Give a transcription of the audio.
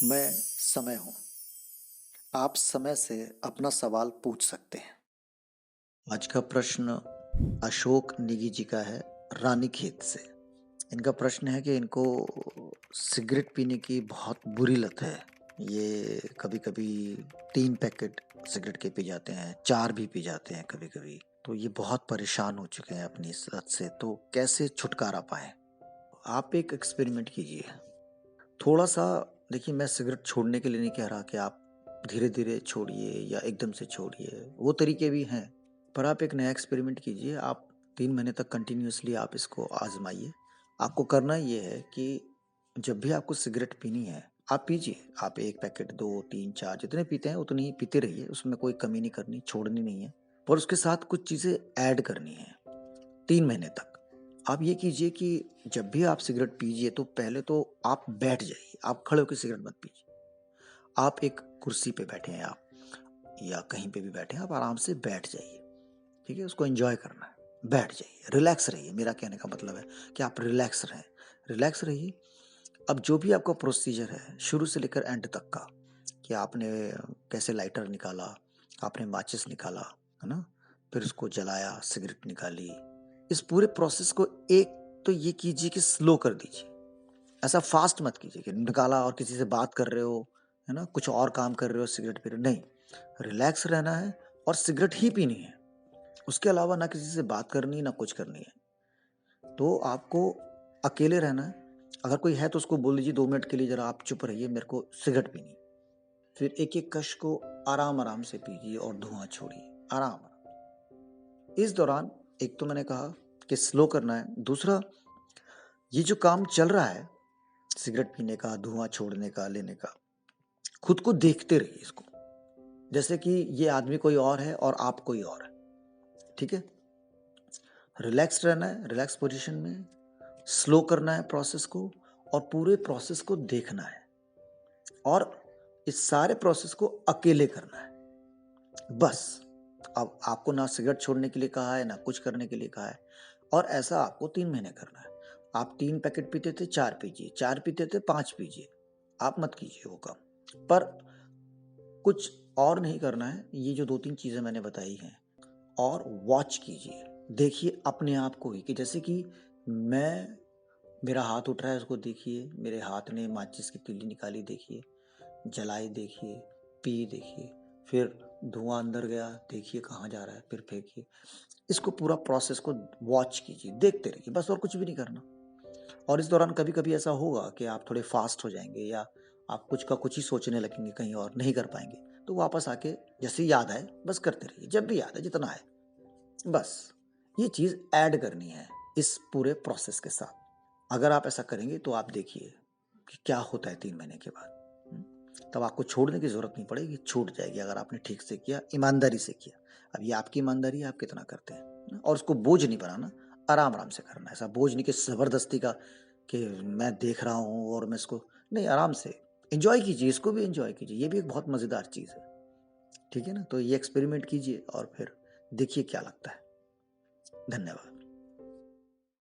मैं समय हूँ। आप समय से अपना सवाल पूछ सकते हैं। आज का प्रश्न अशोक नेगी जी का है, रानीखेत से। इनका प्रश्न है कि इनको सिगरेट पीने की बहुत बुरी लत है। ये कभी-कभी 3 पैकेट सिगरेट के पी जाते हैं, 4 भी पी जाते हैं कभी-कभी। तो ये बहुत परेशान हो चुके हैं अपनी इस लत से, तो कैसे छुटकारा पाएँ? आप एक एक्सपेरिमेंट कीजिए। थोड़ा-सा देखिए, मैं सिगरेट छोड़ने के लिए नहीं कह रहा कि आप धीरे-धीरे छोड़िए या एकदम से छोड़िए, वो तरीके भी हैं। पर आप एक नया एक्सपेरिमेंट कीजिए, आप 3 महीने तक कंटिन्यूअसली आप इसको आज़माइए। आपको करना ये है कि जब भी आपको सिगरेट पीनी है, आप पीजिए। आप 1 पैकेट, 2, 3, 4 जितने पीते हैं उतनी ही पीते रहिए, उसमें कोई कमी नहीं करनी, छोड़नी नहीं है। पर उसके साथ कुछ चीज़ें ऐड करनी हैं। 3 महीने तक। आप ये कीजिए कि जब भी आप सिगरेट पीजिए तो पहले तो आप बैठ जाइए, आप खड़े होके सिगरेट मत पीजिए। आप एक कुर्सी पे बैठे हैं आप या कहीं पे भी बैठे हैं, आप आराम से बैठ जाइए, ठीक है? उसको एन्जॉय करना है, बैठ जाइए, रिलैक्स रहिए। मेरा कहने का मतलब है कि आप रिलैक्स रहें, रिलैक्स रहिए। अब जो भी आपका प्रोसीजर है, शुरू से लेकर एंड तक का, कि आपने कैसे लाइटर निकाला, आपने माचिस निकाला, है ना? फिर उसको जलाया, सिगरेट निकाली। इस पूरे प्रोसेस को एक तो ये कीजिए कि स्लो कर दीजिए। ऐसा फास्ट मत कीजिए कि निकाला और किसी से बात कर रहे हो, है ना? कुछ और काम कर रहे हो, सिगरेट पी रहे हो, नहीं। रिलैक्स रहना है और सिगरेट ही पीनी है। उसके अलावा ना किसी से बात करनी, ना कुछ करनी है। तो आपको अकेले रहना है। अगर कोई है तो उसको बोल दीजिए 2 मिनट के लिए ज़रा आप चुप रहिए, मेरे को सिगरेट पीनी है। फिर एक-एक कश को आराम-आराम से पीजिए और धुआँ छोड़िए, आराम-आराम। इस दौरान एक तो मैंने कहा कि स्लो करना है, दूसरा ये जो काम चल रहा है, सिगरेट पीने का, धुआँ छोड़ने का, लेने का, खुद को देखते रहिए इसको। जैसे कि ये आदमी कोई और है और आप कोई और हैं, ठीक है? रिलैक्स रहना है, रिलैक्स पोज़ीशन में, स्लो करना है प्रोसेस को और पूरे प्रोसेस को देखना है और इस सारे प्रोसेस को अकेले करना है, बस। अब आपको ना सिगरेट छोड़ने के लिए कहा है, ना कुछ करने के लिए कहा है और ऐसा आपको 3 महीने करना है। आप 3 पैकेट पीते थे, 4 पीजिए, 4 पीते थे, 5 पीजिए। आप मत कीजिए वो काम। पर कुछ और नहीं करना है, ये जो 2-3 चीज़ें मैंने बताई हैं और वॉच कीजिए। देखिए अपने आप को ही कि जैसे कि मैं मेरा हाथ उठ रहा है उसको देखिए, मेरे हाथ ने माचिस की तीली निकाली देखिए, जलाई देखिए, पी देखिए, फिर धुआँ अंदर गया देखिए कहाँ जा रहा है, फिर फेंकिए। इसको पूरा प्रोसेस को वॉच कीजिए, देखते रहिए बस और कुछ भी नहीं करना। और इस दौरान कभी-कभी ऐसा होगा कि आप थोड़े फ़ास्ट हो जाएँगे या आप कुछ का कुछ ही सोचने लगेंगे कहीं और, नहीं कर पाएँगे। तो वापस आके जैसे ही याद आए बस करते रहिए, जब भी याद आए, जितना आए, बस। ये चीज़ ऐड करनी है इस पूरे प्रोसेस के साथ। अगर आप ऐसा करेंगे तो आप देखिए कि क्या होता है 3 महीने के बाद। हुँ, तब आपको छोड़ने की ज़रूरत नहीं पड़ेगी, छूट जाएगी अगर आपने ठीक से किया, ईमानदारी से किया। अब ये आपकी ईमानदारी है, आप कितना करते हैं, है ना? और उसको बोझ नहीं बनाना, आराम-आराम से करना है। ऐसा बोझ नहीं कि ज़बरदस्ती का कि मैं देख रहा हूँ और मैं इसको नहीं, आराम से एन्जॉय कीजिए, इसको भी एन्जॉय कीजिए, ये भी एक बहुत मज़ेदार चीज़ है। ठीक है ना? तो ये एक्सपेरिमेंट कीजिए और फिर देखिए क्या लगता है। धन्यवाद।